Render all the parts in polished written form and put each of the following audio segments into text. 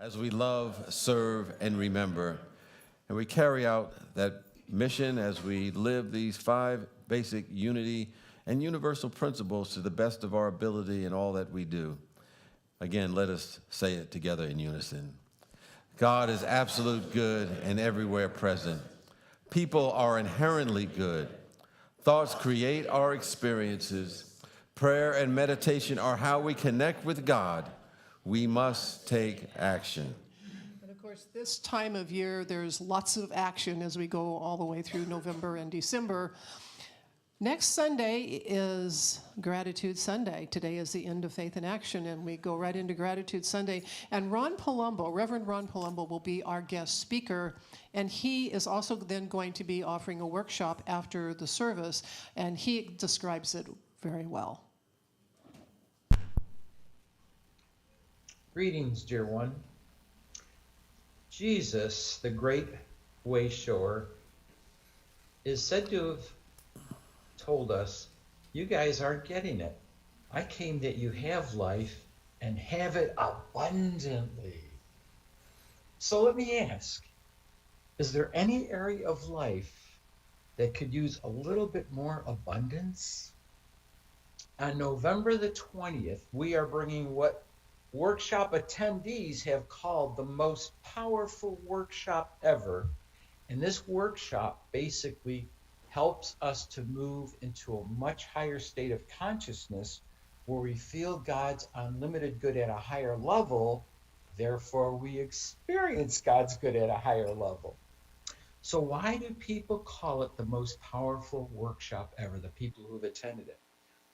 as we love, serve, and remember. And we carry out that mission as we live these 5 basic unity and universal principles to the best of our ability in all that we do. Again, let us say it together in unison. God is absolute good and everywhere present. People are inherently good. Thoughts create our experiences. Prayer and meditation are how we connect with God. We must take action. And of course, this time of year, there's lots of action as we go all the way through November and December. Next Sunday is Gratitude Sunday. Today is the end of Faith in Action, and we go right into Gratitude Sunday. And Reverend Ron Palumbo, will be our guest speaker, and he is also then going to be offering a workshop after the service, and he describes it very well. Greetings, dear one. Jesus, the great way shower, is said to have told us, you guys aren't getting it. I came that you have life and have it abundantly. So let me ask, is there any area of life that could use a little bit more abundance? On November the 20th, we are bringing what workshop attendees have called the most powerful workshop ever. And this workshop basically helps us to move into a much higher state of consciousness where we feel God's unlimited good at a higher level. Therefore, we experience God's good at a higher level. So why do people call it the most powerful workshop ever, the people who've attended it?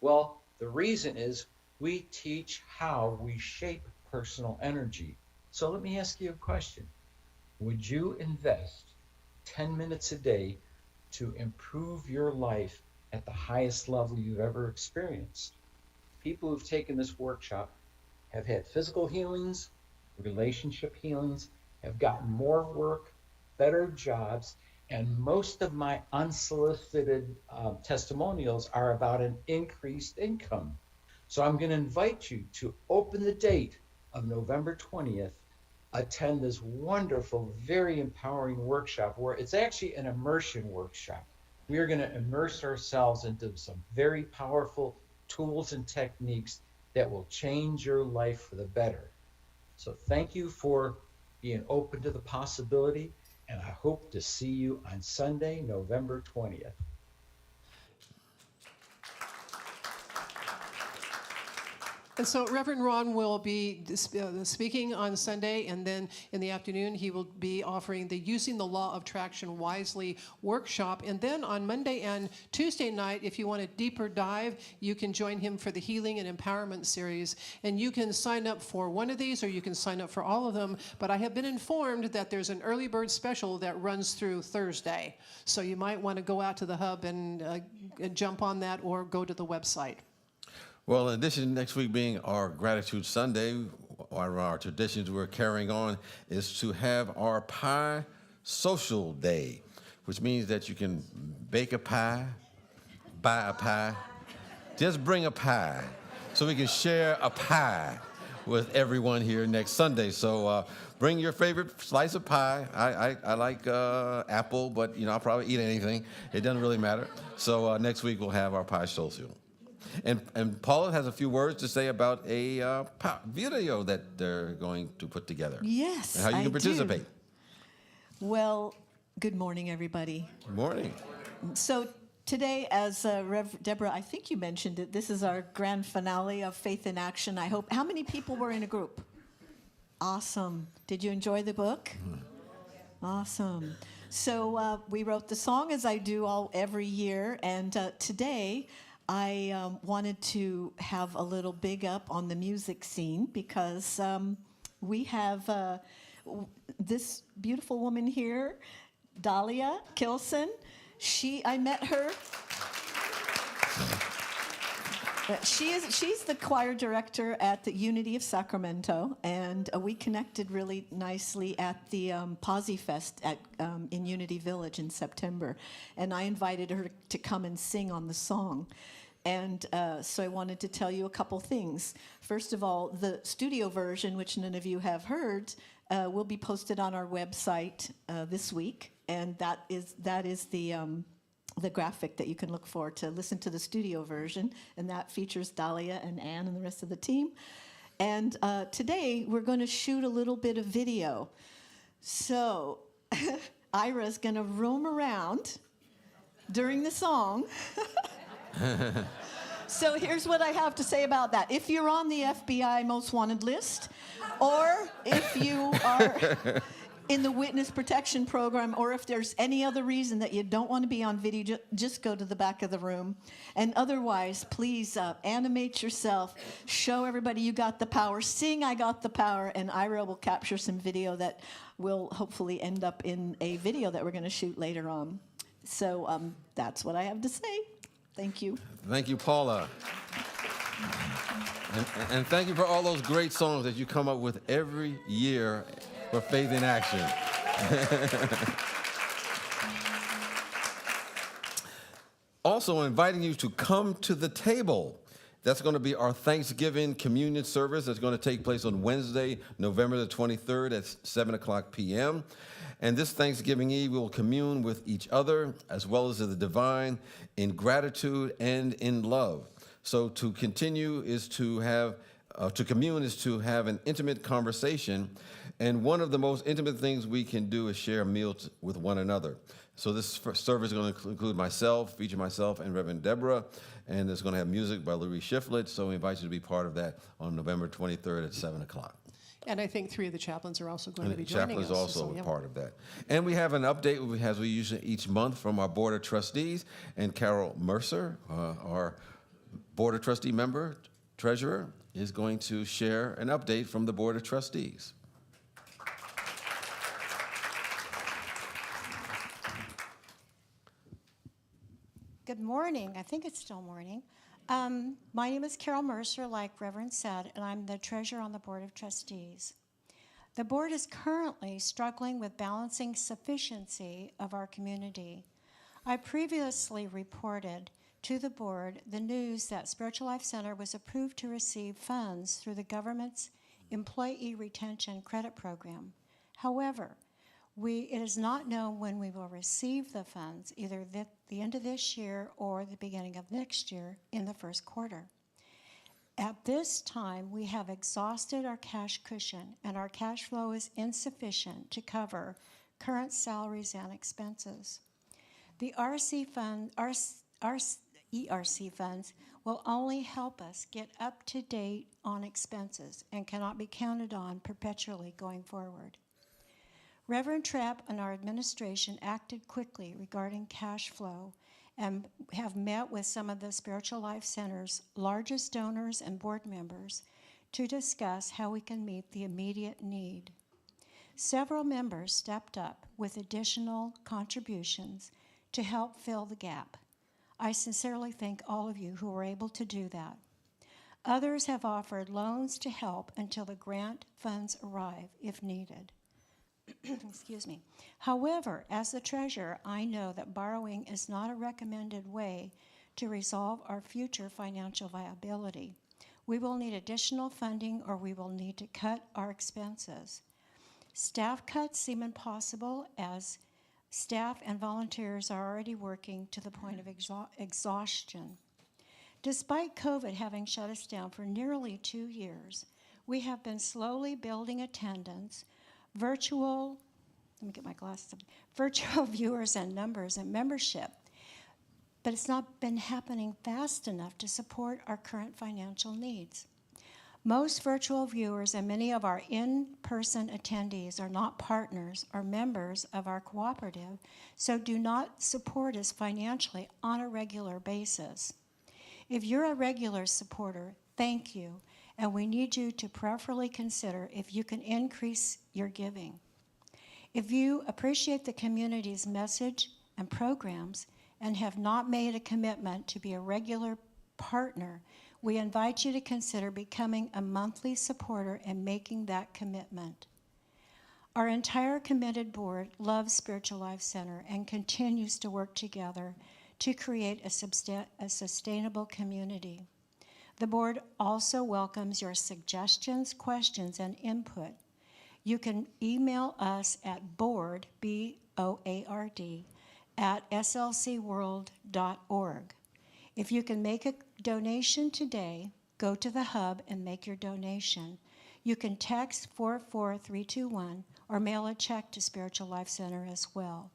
Well, the reason is we teach how we shape personal energy. So let me ask you a question. Would you invest 10 minutes a day to improve your life at the highest level you've ever experienced? People who've taken this workshop have had physical healings, relationship healings, have gotten more work, better jobs, and most of my unsolicited testimonials are about an increased income. So I'm going to invite you to open the date of November 20th, attend this wonderful, very empowering workshop where it's actually an immersion workshop. We are going to immerse ourselves into some very powerful tools and techniques that will change your life for the better. So thank you for being open to the possibility, and I hope to see you on Sunday, November 20th. And so Reverend Ron will be speaking on Sunday, and then in the afternoon he will be offering the Using the Law of Attraction Wisely workshop. And then on Monday and Tuesday night, if you want a deeper dive, you can join him for the Healing and Empowerment series. And you can sign up for one of these, or you can sign up for all of them. But I have been informed that there's an early bird special that runs through Thursday. So you might want to go out to the hub and jump on that, or go to the website. Well, in addition, next week being our Gratitude Sunday, one of our traditions we're carrying on is to have our pie social day, which means that you can bake a pie, buy a pie, just bring a pie, so we can share a pie with everyone here next Sunday. So bring your favorite slice of pie. I like apple, but I'll probably eat anything. It doesn't really matter. So next week we'll have our pie social. And Paula has a few words to say about a video that they're going to put together. Yes, and how you can participate. do. Well, good morning, everybody. Good morning. So today, as Rev. Deborah, I think you mentioned it, this is our grand finale of Faith in Action. I hope. How many people were in a group? Awesome. Did you enjoy the book? Awesome. So we wrote the song, as I do every year, and today I wanted to have a little big up on the music scene because we have this beautiful woman here, Dahlia Kilson. I met her. She's the choir director at the Unity of Sacramento, and we connected really nicely at the Posse Fest in Unity Village in September, and I invited her to come and sing on the song. And so I wanted to tell you a couple things. First of all, the studio version, which none of you have heard, will be posted on our website this week, and that is the graphic that you can look for to listen to the studio version, and that features Dahlia and Ann and the rest of the team. And today we're going to shoot a little bit of video. So Ira's going to roam around during the song. So here's what I have to say about that. If you're on the FBI Most Wanted list, or if you are in the Witness Protection Program, or if there's any other reason that you don't want to be on video, just go to the back of the room. And otherwise, please animate yourself, show everybody you got the power, sing I Got the Power, and Ira will capture some video that will hopefully end up in a video that we're going to shoot later on. So that's what I have to say. Thank you. Thank you, Paula. And thank you for all those great songs that you come up with every year for Faith in Action. Also inviting you to come to the table. That's going to be our Thanksgiving communion service that's going to take place on Wednesday, November the 23rd at 7:00 p.m. And this Thanksgiving Eve, we will commune with each other as well as the divine in gratitude and in love. So to continue is to have, to commune is to have an intimate conversation. And one of the most intimate things we can do is share a meal with one another. So this service is going to include myself, feature myself and Reverend Deborah, and it's going to have music by Louis Shiflett. So we invite you to be part of that on November 23rd at 7:00. And I think 3 of the chaplains are also going to be The joining chaplain is us. also So, a part of that. And we have an update as we use each month from our Board of Trustees. And Carol Mercer, our Board of Trustee member, treasurer, is going to share an update from the Board of Trustees. Good morning. I think it's still morning. My name is Carol Mercer, like Reverend said, and I'm the treasurer on the Board of Trustees. The board is currently struggling with balancing sufficiency of our community. I previously reported to the board the news that Spiritual Life Center was approved to receive funds through the government's Employee Retention Credit Program. However, it is not known when we will receive the funds, either the end of this year or the beginning of next year in the first quarter. At this time, we have exhausted our cash cushion, and our cash flow is insufficient to cover current salaries and expenses. The ERC funds will only help us get up to date on expenses and cannot be counted on perpetually going forward. Reverend Trapp and our administration acted quickly regarding cash flow and have met with some of the Spiritual Life Center's largest donors and board members to discuss how we can meet the immediate need. Several members stepped up with additional contributions to help fill the gap. I sincerely thank all of you who were able to do that. Others have offered loans to help until the grant funds arrive if needed. Excuse me. However, as the treasurer, I know that borrowing is not a recommended way to resolve our future financial viability. We will need additional funding, or we will need to cut our expenses. Staff cuts seem impossible, as staff and volunteers are already working to the point of exhaustion. Despite COVID having shut us down for nearly 2 years, we have been slowly building attendance, virtual viewers and numbers and membership, but it's not been happening fast enough to support our current financial needs. Most virtual viewers and many of our in-person attendees are not partners or members of our cooperative, so do not support us financially on a regular basis. If you're a regular supporter, thank you, and we need you to prayerfully consider if you can increase your giving. If you appreciate the community's message and programs and have not made a commitment to be a regular partner, we invite you to consider becoming a monthly supporter and making that commitment. Our entire committed board loves Spiritual Life Center and continues to work together to create a sustainable community. The board also welcomes your suggestions, questions, and input. you can email us at board, B-O-A-R-D, at slcworld.org. If you can make a donation today, go to the hub and make your donation. You can text 44321 or mail a check to Spiritual Life Center as well.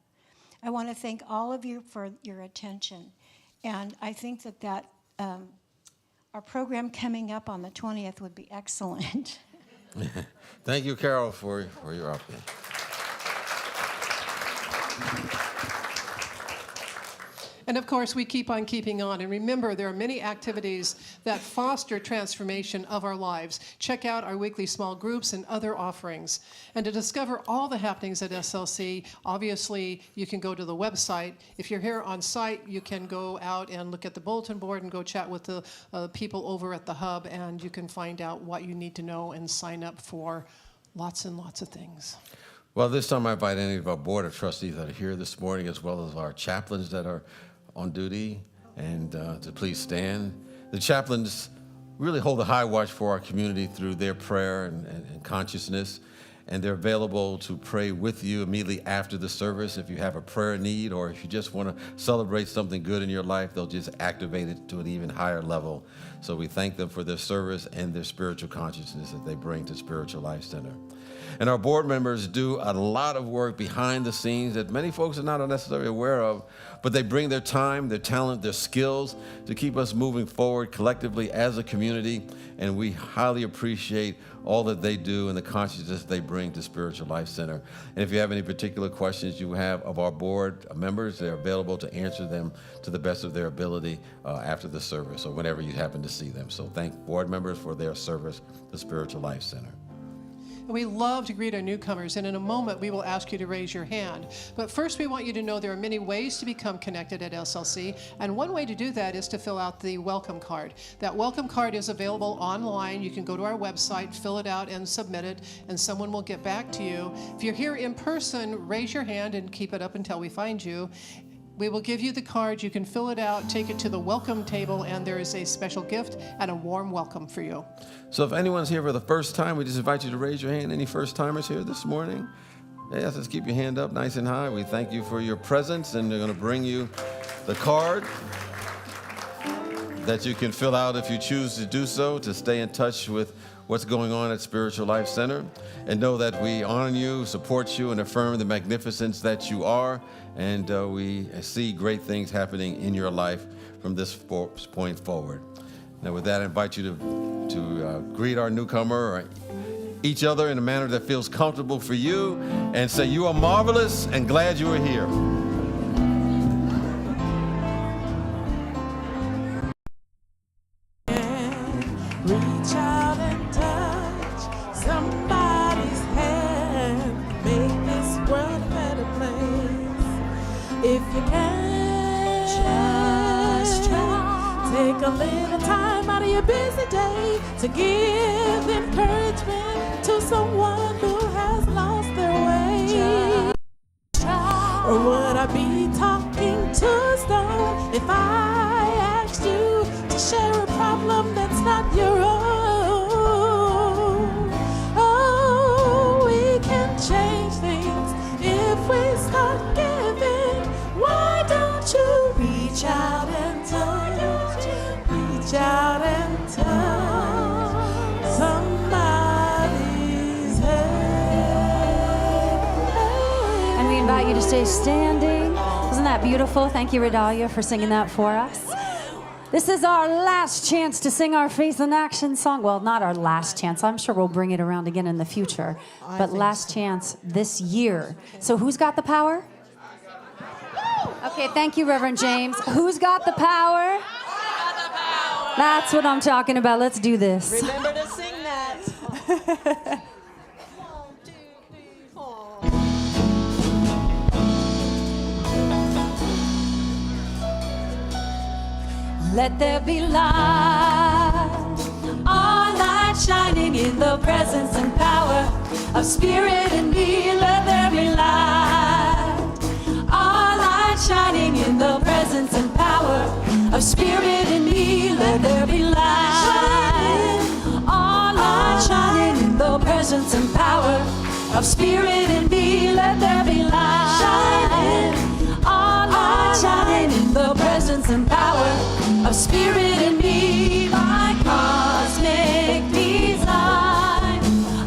I want to thank all of you for your attention. And I think that our program coming up on the 20th would be excellent. Thank you, Carol, for your update. And of course, we keep on keeping on. And remember, there are many activities that foster transformation of our lives. Check out our weekly small groups and other offerings. And to discover all the happenings at SLC, obviously, you can go to the website. If you're here on site, you can go out and look at the bulletin board and go chat with the people over at the hub, and you can find out what you need to know and sign up for lots and lots of things. Well, this time I invite any of our board of trustees that are here this morning, as well as our chaplains that are on duty, and to please stand. The chaplains really hold a high watch for our community through their prayer and consciousness, and they're available to pray with you immediately after the service. If you have a prayer need, or if you just want to celebrate something good in your life, they'll just activate it to an even higher level. So we thank them for their service and their spiritual consciousness that they bring to Spiritual Life Center. And our board members do a lot of work behind the scenes that many folks are not necessarily aware of, but they bring their time, their talent, their skills to keep us moving forward collectively as a community. And we highly appreciate all that they do and the consciousness they bring to Spiritual Life Center. And if you have any particular questions you have of our board members, they're available to answer them to the best of their ability after the service or whenever you happen to see them. So thank board members for their service to Spiritual Life Center. We love to greet our newcomers, and in a moment we will ask you to raise your hand. But first we want you to know there are many ways to become connected at SLC, and one way to do that is to fill out the welcome card. That welcome card is available online. You can go to our website, fill it out, and submit it, and someone will get back to you. If you're here in person, raise your hand and keep it up until we find you. We will give you the card. You can fill it out, take it to the welcome table, and there is a special gift and a warm welcome for you. So if anyone's here for the first time, we just invite you to raise your hand. Any first-timers here this morning? Yes, let's keep your hand up nice and high. We thank you for your presence, and they're going to bring you the card that you can fill out if you choose to do so, to stay in touch with what's going on at Spiritual Life Center. And know that we honor you, support you, and affirm the magnificence that you are. And we see great things happening in your life from this point forward. Now with that, I invite you to greet our newcomer or each other in a manner that feels comfortable for you, and say, "You are marvelous and glad you are here." Reach out and touch somebody's hand. Make this world a better place. If you can, just try. Take a little time out of your busy day to give encouragement to someone who has lost their way. Or would I be talking to a stone if I asked you to share a problem that's not your own? Oh, we can change things if we start giving. Why don't you reach out and touch? Reach out and touch somebody's hand. And we invite you to stay standing. Wasn't that beautiful? Thank you, Redalia, for singing that for us. This is our last chance to sing our Faith in Action song. Well, not our last chance. I'm sure we'll bring it around again in the future. But last chance this year. So who's got the power? Okay, thank you, Reverend James. Who's got the power? That's what I'm talking about. Let's do this. Remember to sing that. 1, 2, 3, 4. Let there be light, our light shining in the presence and power of Spirit in me. Let there be light, our light shining in the presence and power of Spirit in me. Let there be light, our light shining in the presence and power of spirit in me. Let there be light. Shining, our light shining in the presence and power of spirit in me. My cosmic design,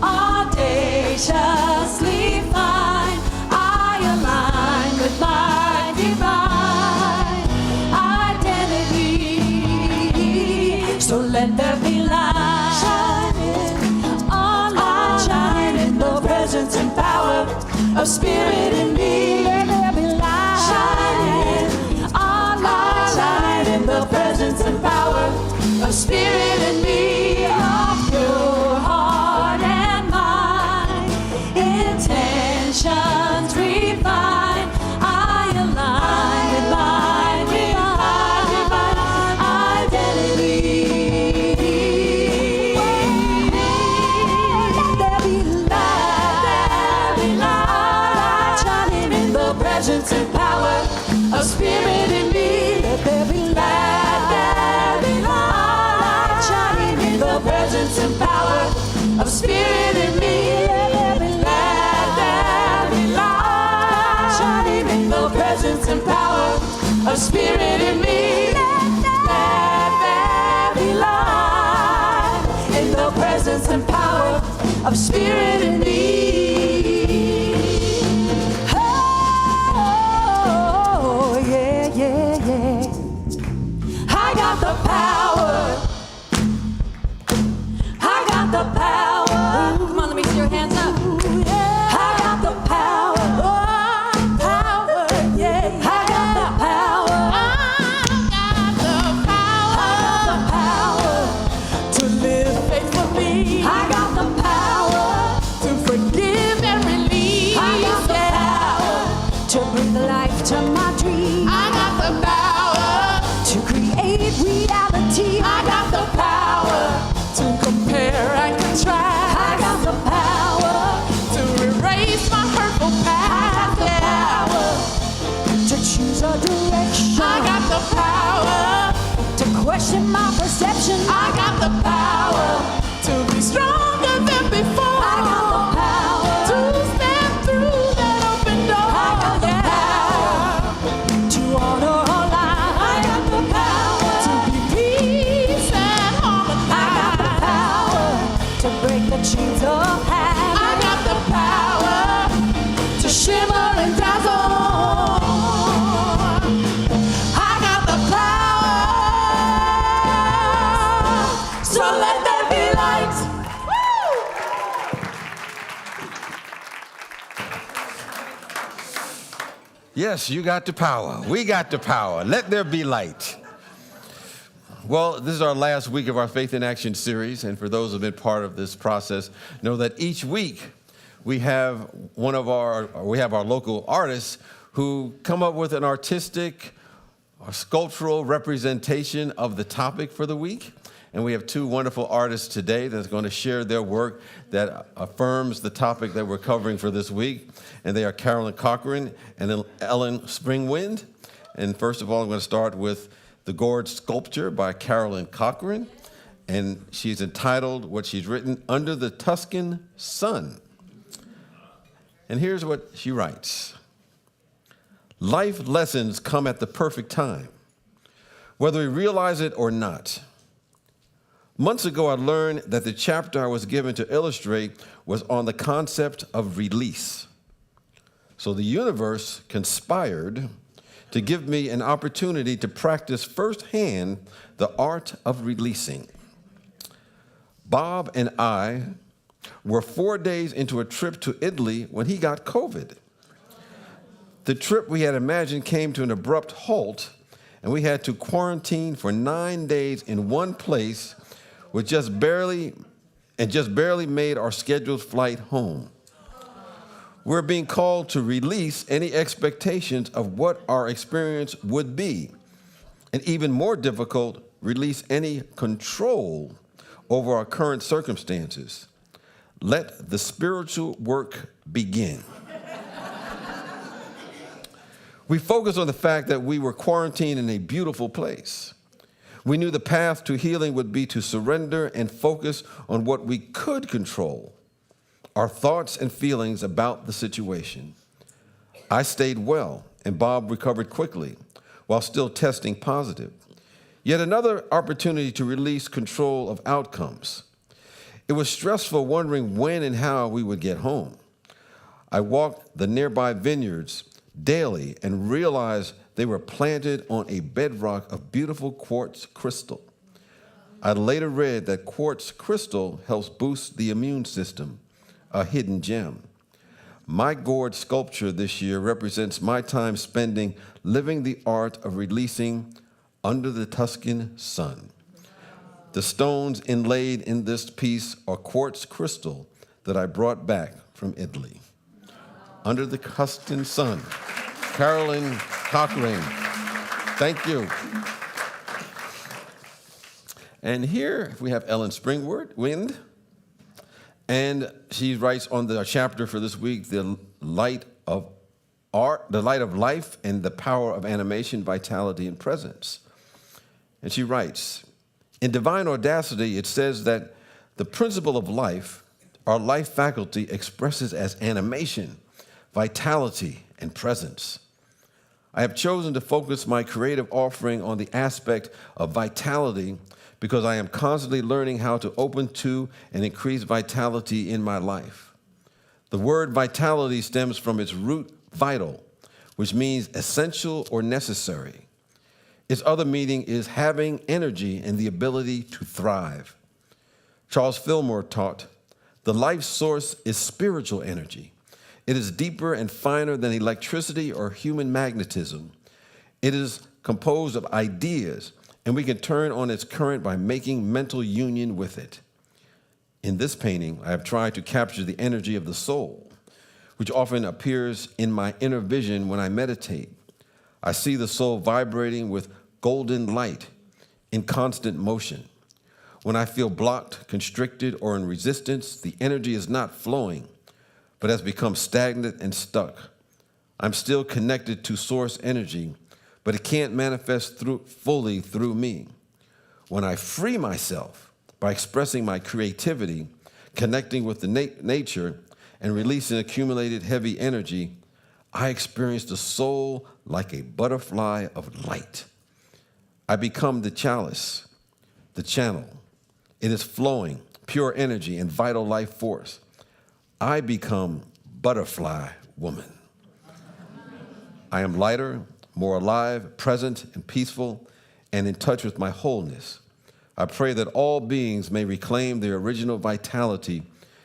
audaciously fine. I align with my divine identity. So let there be light. Shining, our light shining in the presence and power of spirit in me. Let there be light. Shining, our light shine in the presence and power of spirit in me. Of pure heart and mind, intentions refine. I align with my divine identity. Let there be light shining in the presence and power of spirit in me. Let there be light shining in the presence and power of spirit in me. Let there be light shining in the presence and power of spirit in me. Let there be light in the presence and power of spirit in me. Oh, yeah, yeah, yeah. I got the power. I got the power. Come on, let me see your hands up. I got the power. Power, yeah. I got the power. I got the power to live faithfully. I got the power to forgive and release. I got the power to bring life to my dreams. I got the power to create reality. I got the power to compare and contrast. I got the power to erase my hurtful past. I got the power to choose a direction. I got the power to question my perception. I got the power to be stronger than before. I got the power to stand through that open door. I got the power to honor all life. I got the power to be peace and harmony. I got the power to break the chains of habit. I got the power to shimmer and dazzle. I got the power. So let there be light. Yes, you got the power. We got the power. Let there be light. Well, this is our last week of our Faith in Action series, and for those who have been part of this process, know that each week we have our local artists who come up with an artistic or sculptural representation of the topic for the week. And we have two wonderful artists today that's going to share their work that affirms the topic that we're covering for this week. And they are Carolyn Cochran and Ellen Springwind. And first of all, I'm going to start with The Gourd Sculpture by Carolyn Cochran. And she's entitled, what she's written, Under the Tuscan Sun. And here's what she writes. Life lessons come at the perfect time, whether we realize it or not. Months ago, I learned that the chapter I was given to illustrate was on the concept of release. So the universe conspired to give me an opportunity to practice firsthand the art of releasing. Bob and I were 4 days into a trip to Italy when he got COVID. The trip we had imagined came to an abrupt halt, and we had to quarantine for 9 days in one place with just barely made our scheduled flight home. We're being called to release any expectations of what our experience would be, and even more difficult, release any control over our current circumstances. Let the spiritual work begin. We focused on the fact that we were quarantined in a beautiful place. We knew the path to healing would be to surrender and focus on what we could control, our thoughts and feelings about the situation. I stayed well, and Bob recovered quickly while still testing positive. Yet another opportunity to release control of outcomes. It was stressful wondering when and how we would get home. I walked the nearby vineyards daily and realized they were planted on a bedrock of beautiful quartz crystal. I later read that quartz crystal helps boost the immune system, a hidden gem. My gourd sculpture this year represents my time spending living the art of releasing under the Tuscan sun. The stones inlaid in this piece are quartz crystal that I brought back from Italy. Under the Tuscan sun. Carolyn Cochrane, thank you. And here we have Ellen Springwind, and she writes on the chapter for this week, the light of art, the light of life, and the power of animation, vitality, and presence. And she writes, in Divine Audacity, it says that the principle of life, our life faculty, expresses as animation, vitality, and presence. I have chosen to focus my creative offering on the aspect of vitality because I am constantly learning how to open to and increase vitality in my life. The word vitality stems from its root vital, which means essential or necessary. Its other meaning is having energy and the ability to thrive. Charles Fillmore taught, the life source is spiritual energy. It is deeper and finer than electricity or human magnetism. It is composed of ideas, and we can turn on its current by making mental union with it. In this painting, I have tried to capture the energy of the soul, which often appears in my inner vision when I meditate. I see the soul vibrating with golden light in constant motion. When I feel blocked, constricted, or in resistance, the energy is not flowing, but has become stagnant and stuck. I'm still connected to source energy, but it can't manifest fully through me. When I free myself by expressing my creativity, connecting with the nature, and releasing accumulated heavy energy, I experience the soul like a butterfly of light. I become the chalice, the channel. It is flowing, pure energy and vital life force. I become butterfly woman. I am lighter, more alive, present, and peaceful, and in touch with my wholeness. I pray that all beings may reclaim their original vitality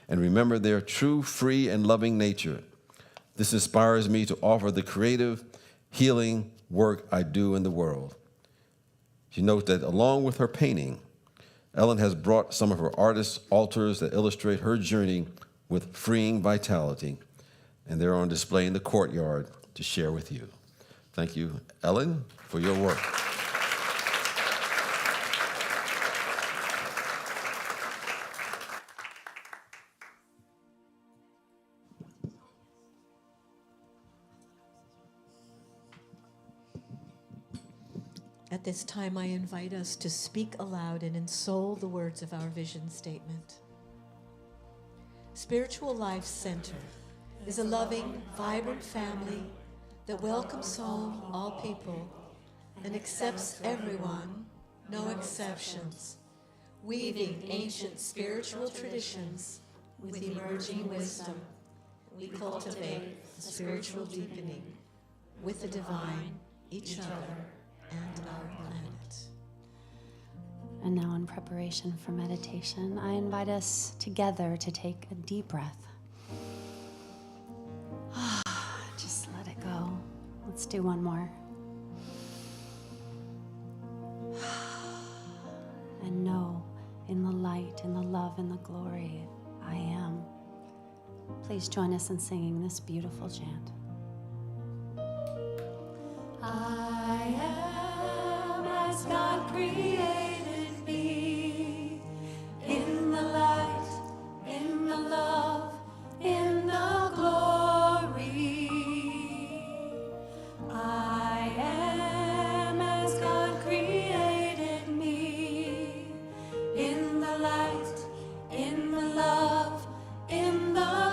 and remember their true, free, and loving nature. This inspires me to offer the creative, healing work I do in the world. She notes that along with her painting, Ellen has brought some of her artist altars that illustrate her journey with freeing vitality, and they're on display in the courtyard to share with you. Thank you, Ellen, for your work. At this time, I invite us to speak aloud and ensoul the words of our vision statement. Spiritual Life Center is a loving, vibrant family that welcomes home all people and accepts everyone, no exceptions, weaving ancient spiritual traditions with emerging wisdom. We cultivate a spiritual deepening with the divine, each other, and our planet. And now, in preparation for meditation, I invite us together to take a deep breath. Just let it go. Let's do one more. And know in the light, in the love, in the glory, I am. Please join us in singing this beautiful chant. I am as God created me, in the light, in the love, in the glory. I am as God created me, in the light, in the love, in the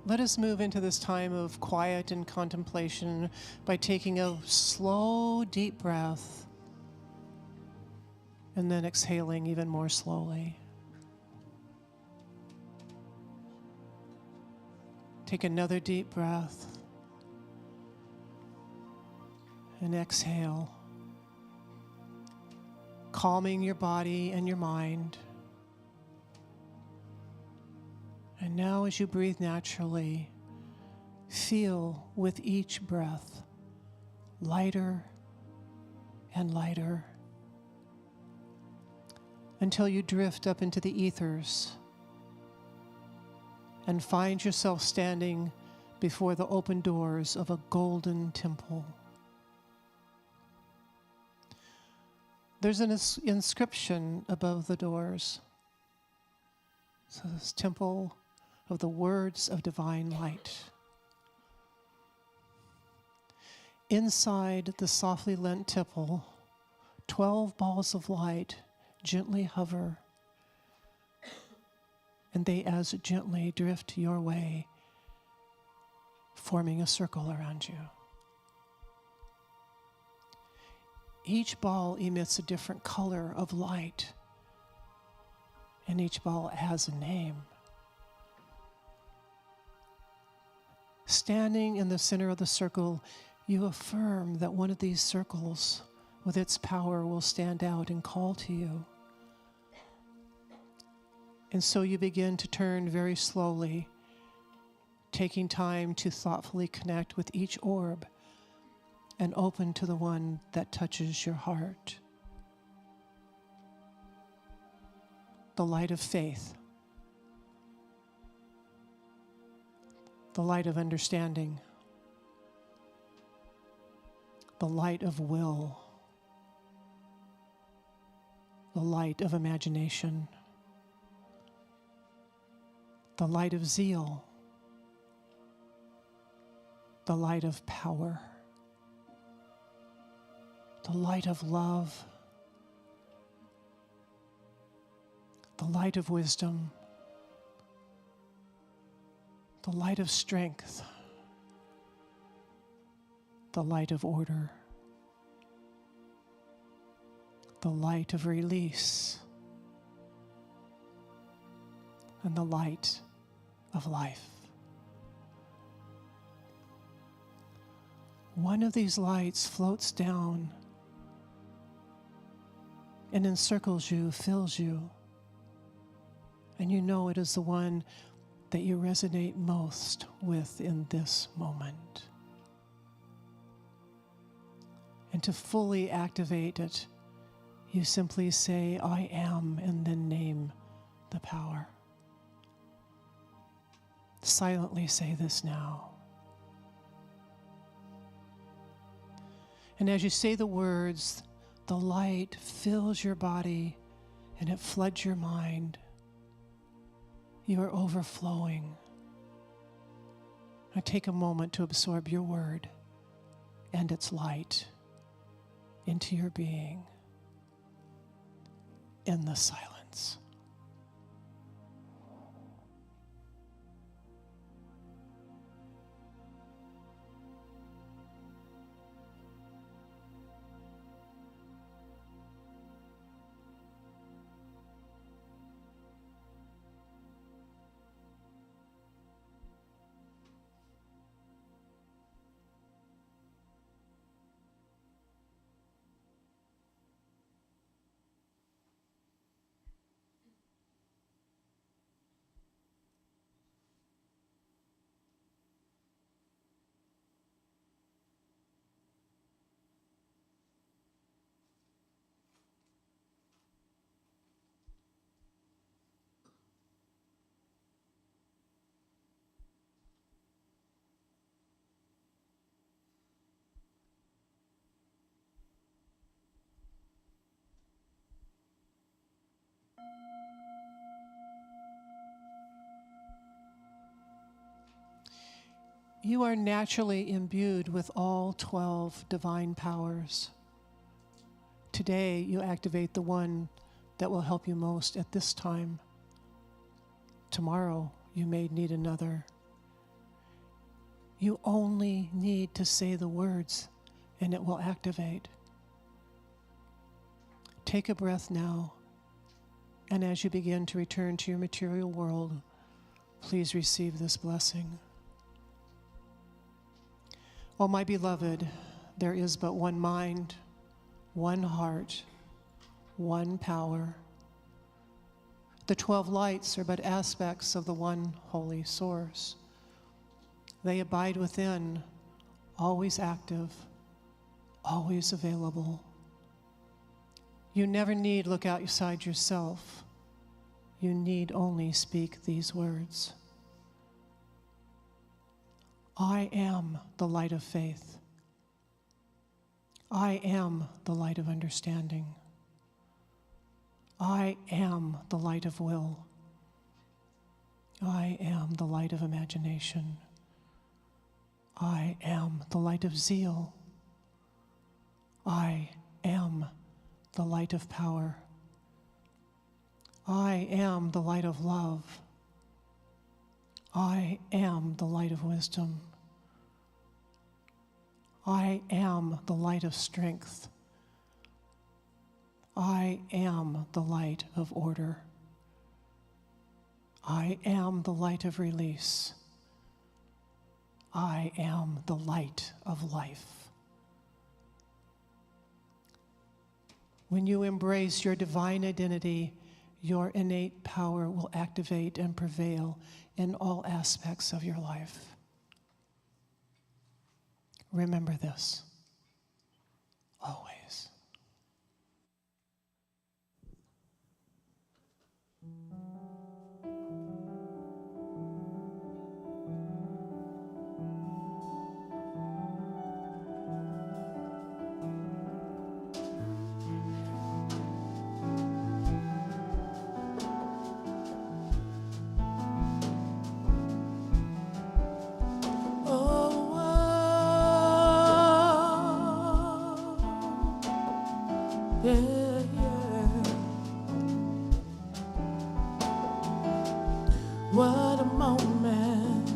Let us move into this time of quiet and contemplation by taking a slow, deep breath and then exhaling even more slowly. Take another deep breath and exhale, calming your body and your mind. And now, as you breathe naturally, feel with each breath lighter and lighter until you drift up into the ethers and find yourself standing before the open doors of a golden temple. There's an inscription above the doors. So this temple of the words of divine light. Inside the softly lent temple, 12 balls of light gently hover, and they as gently drift your way, forming a circle around you. Each ball emits a different color of light, and each ball has a name. Standing in the center of the circle, you affirm that one of these circles with its power will stand out and call to you. And so you begin to turn very slowly, taking time to thoughtfully connect with each orb and open to the one that touches your heart. The light of faith, the light of understanding, the light of will, the light of imagination, the light of zeal, the light of power, the light of love, the light of wisdom, the light of strength, the light of order, the light of release, and the light of life. One of these lights floats down and encircles you, fills you, and you know it is the one that you resonate most with in this moment. And to fully activate it, you simply say, I am, and then name the power. Silently say this now. And as you say the words, the light fills your body and it floods your mind. You are overflowing. Now take a moment to absorb your word and its light into your being in the silence. You are naturally imbued with all 12 divine powers. Today, you activate the one that will help you most at this time. Tomorrow, you may need another. You only need to say the words and it will activate. Take a breath now, and as you begin to return to your material world, please receive this blessing. Oh, my beloved, there is but one mind, one heart, one power. The 12 lights are but aspects of the one holy source. They abide within, always active, always available. You never need look outside yourself. You need only speak these words. I am the light of faith. I am the light of understanding. I am the light of will. I am the light of imagination. I am the light of zeal. I am the light of power. I am the light of love. I am the light of wisdom. I am the light of strength. I am the light of order. I am the light of release. I am the light of life. When you embrace your divine identity, your innate power will activate and prevail in all aspects of your life. Remember this, always. What a moment.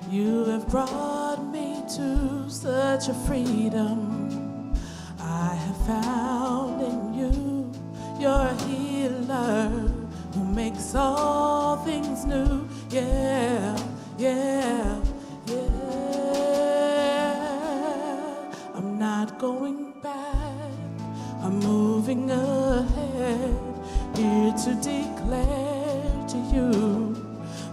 You have brought me to such a freedom. I have found in you. You're a healer who makes all things new. Yeah, yeah, yeah. I'm not going back. I'm moving ahead, here to declare to you,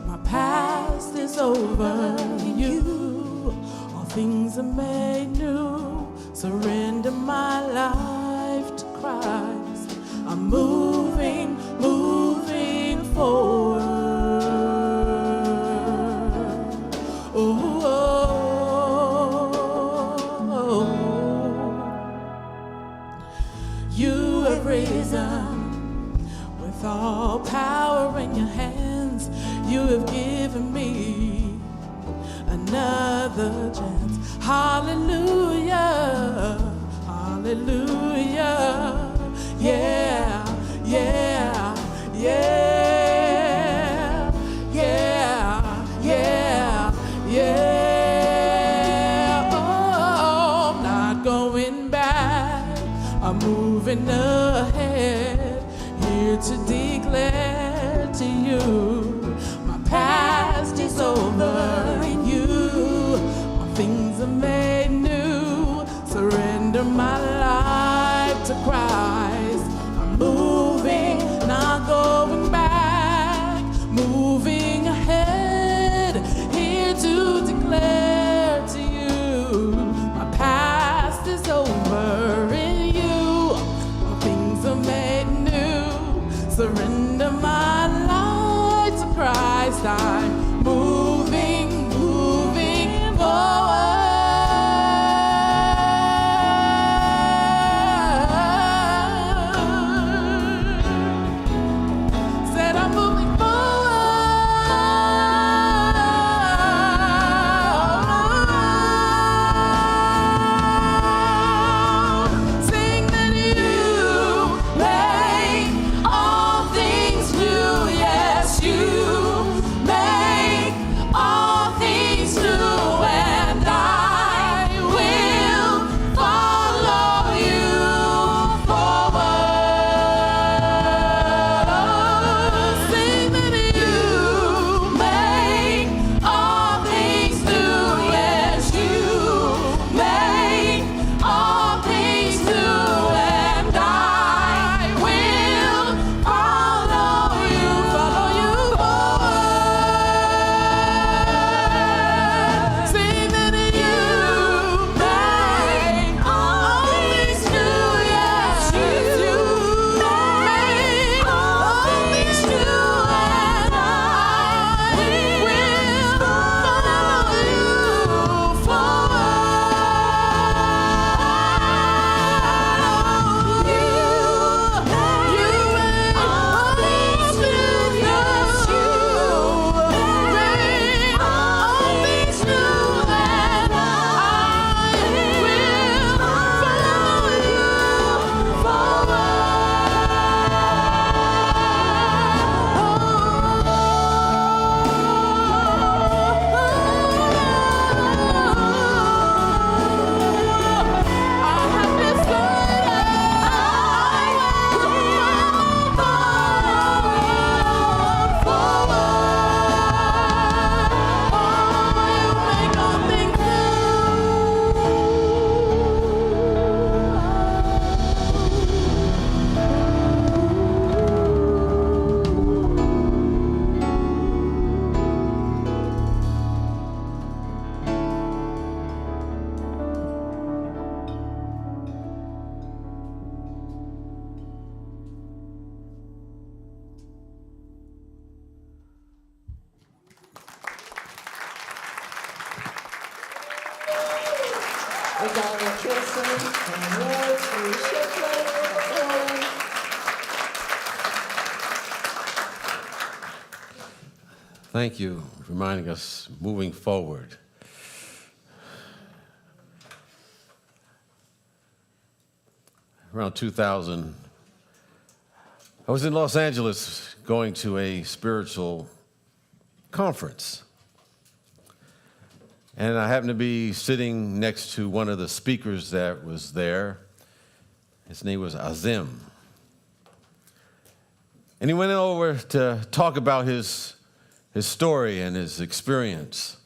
my past is over in you. All things are made new. Surrender my life to Christ. I'm moving forward. You have risen with all power in your hands. You have given me another chance. Hallelujah, hallelujah. Yeah, yeah, yeah, yeah, yeah, yeah. Oh, I'm not going back. I'm moving ahead, here to declare to you, my past is over in you. All things are made new. Surrender my life to Christ. I'm moving, not going back. Moving ahead, here to declare to you, my past is over in you. All things are made new. Surrender my life to Christ. I'm moving forward. Said I'm moving forward. Sing that you make all things new. Yes, you make all Wilson, and yours truly, Shipley, and Thank you for reminding us moving forward. Around 2000, I was in Los Angeles going to a spiritual conference. And I happened to be sitting next to one of the speakers that was there. His name was Azim. And he went over to talk about his story and his experience.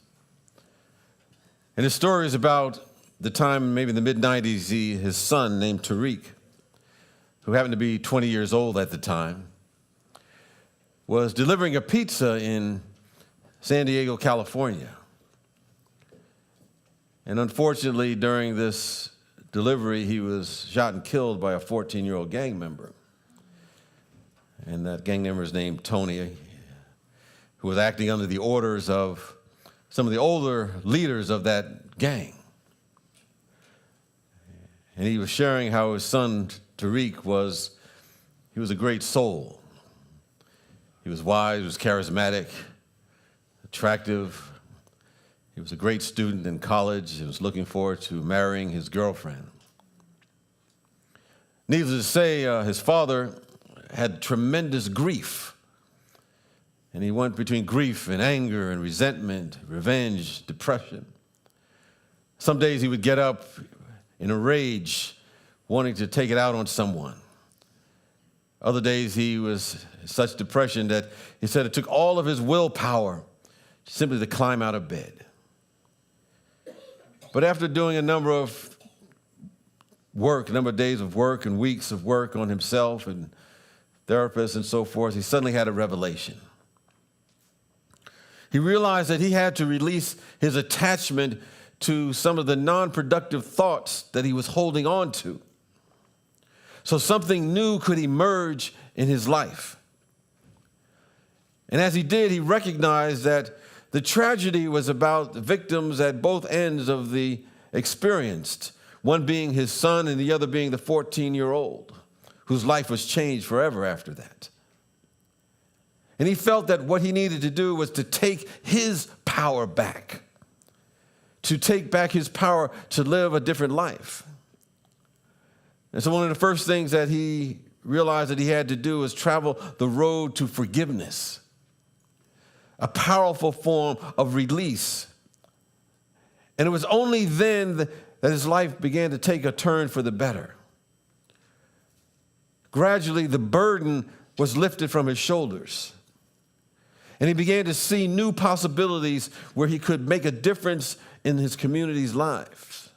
And his story is about the time, maybe in the mid-90s, his son named Tariq, who happened to be 20 years old at the time, was delivering a pizza in San Diego, California. And unfortunately, during this delivery, he was shot and killed by a 14-year-old gang member. And that gang member is named Tony, who was acting under the orders of some of the older leaders of that gang. And he was sharing how his son, Tariq, was a great soul. He was wise, he was charismatic, attractive. He was a great student in college. He was looking forward to marrying his girlfriend. Needless to say, his father had tremendous grief. And he went between grief and anger and resentment, revenge, depression. Some days he would get up in a rage, wanting to take it out on someone. Other days he was in such depression that he said it took all of his willpower simply to climb out of bed. But after doing a number of days of work and weeks of work on himself and therapists and so forth, he suddenly had a revelation. He realized that he had to release his attachment to some of the non-productive thoughts that he was holding on to, so something new could emerge in his life. And as he did, he recognized that the tragedy was about the victims at both ends of the experience, one being his son and the other being the 14-year-old, whose life was changed forever after that. And he felt that what he needed to do was to take his power back, to take back his power to live a different life. And so one of the first things that he realized that he had to do was travel the road to forgiveness, a powerful form of release. And it was only then that his life began to take a turn for the better. Gradually, the burden was lifted from his shoulders. And he began to see new possibilities where he could make a difference in his community's lives.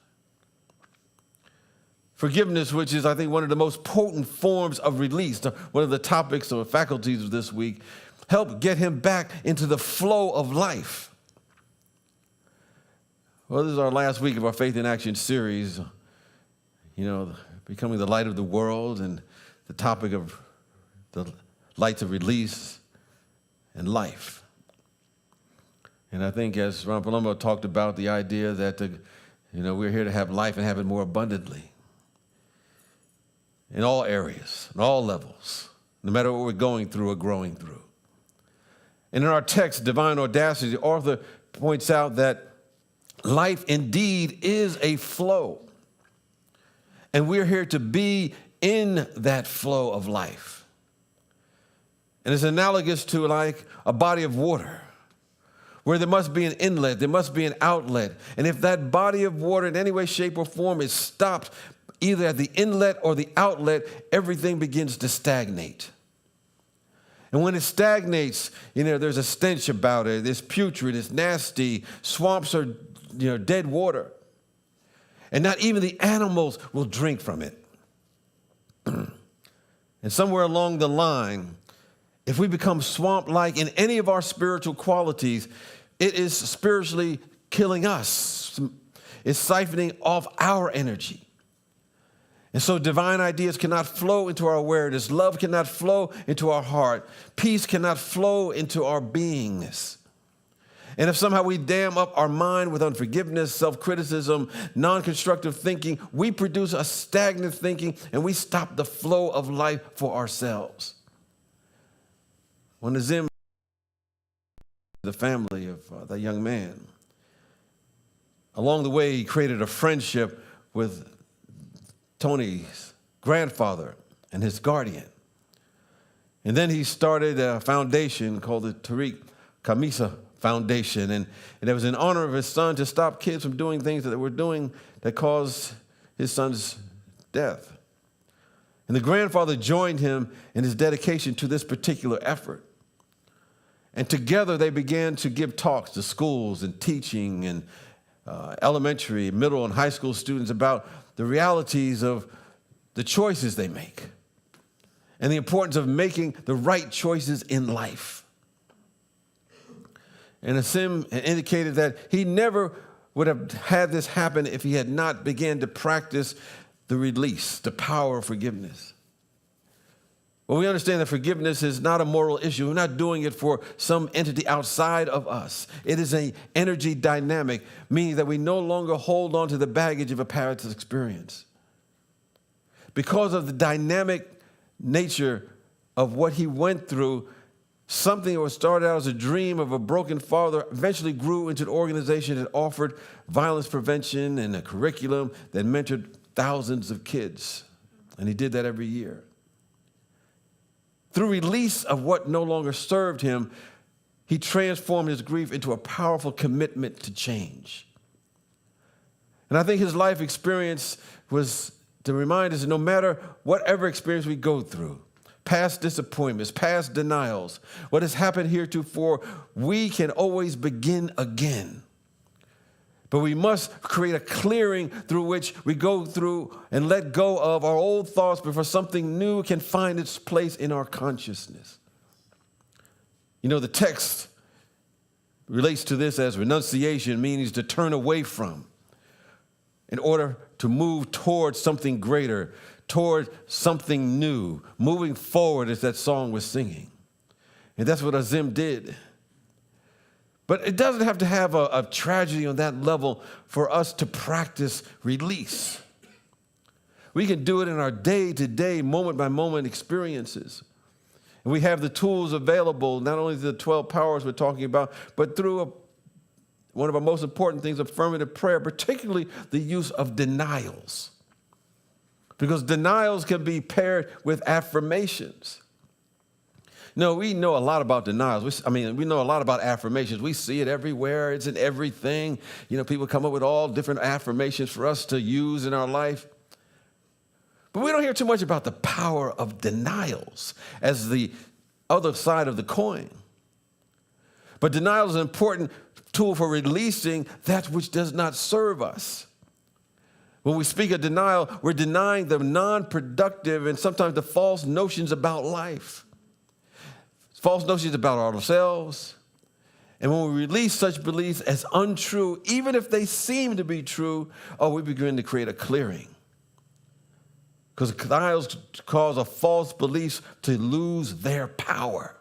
Forgiveness, which is, I think, one of the most potent forms of release, one of the topics or faculties of this week, helped get him back into the flow of life. Well, this is our last week of our Faith in Action series, becoming the light of the world, and the topic of the lights of release and life. And I think as Ron Palumbo talked about the idea that we're here to have life and have it more abundantly in all areas, in all levels, no matter what we're going through or growing through. And in our text, Divine Audacity, the author points out that life indeed is a flow. And we're here to be in that flow of life. And it's analogous to like a body of water, where there must be an inlet, there must be an outlet. And if that body of water in any way, shape, or form is stopped, either at the inlet or the outlet, everything begins to stagnate. And when it stagnates, there's a stench about it. It's putrid, it's nasty. Swamps are, dead water. And not even the animals will drink from it. And somewhere along the line, if we become swamp-like in any of our spiritual qualities, it is spiritually killing us. It's siphoning off our energy. And so divine ideas cannot flow into our awareness. Love cannot flow into our heart. Peace cannot flow into our beingness. And if somehow we dam up our mind with unforgiveness, self-criticism, non-constructive thinking, we produce a stagnant thinking and we stop the flow of life for ourselves. When Azim, the family of that young man, along the way he created a friendship with Tony's grandfather and his guardian. And then he started a foundation called the Tariq Kamisa Foundation, and it was in honor of his son to stop kids from doing things that they were doing that caused his son's death. And the grandfather joined him in his dedication to this particular effort. And together they began to give talks to schools and teaching and elementary, middle, and high school students about the realities of the choices they make and the importance of making the right choices in life. And Asim indicated that he never would have had this happen if he had not began to practice the release, the power of forgiveness. Well, we understand that forgiveness is not a moral issue. We're not doing it for some entity outside of us. It is an energy dynamic, meaning that we no longer hold on to the baggage of a past experience. Because of the dynamic nature of what he went through, something that was started out as a dream of a broken father eventually grew into an organization that offered violence prevention and a curriculum that mentored thousands of kids. And he did that every year. Through release of what no longer served him, he transformed his grief into a powerful commitment to change. And I think his life experience was to remind us that no matter whatever experience we go through, past disappointments, past denials, what has happened heretofore, we can always begin again. But we must create a clearing through which we go through and let go of our old thoughts before something new can find its place in our consciousness. You know, the text relates to this as renunciation, meaning to turn away from in order to move towards something greater, toward something new, moving forward, as that song was singing. And that's what Azim did. But it doesn't have to have a tragedy on that level for us to practice release. We can do it in our day-to-day, moment-by-moment experiences. And we have the tools available, not only the 12 powers we're talking about, but through one of our most important things, affirmative prayer, particularly the use of denials. Because denials can be paired with affirmations. No, we know a lot about denials. We know a lot about affirmations. We see it everywhere. It's in everything. You know, people come up with all different affirmations for us to use in our life. But we don't hear too much about the power of denials as the other side of the coin. But denial is an important tool for releasing that which does not serve us. When we speak of denial, we're denying the non-productive and sometimes the false notions about life. False notions about ourselves. And when we release such beliefs as untrue, even if they seem to be true, we begin to create a clearing. Because denials cause a false beliefs to lose their power.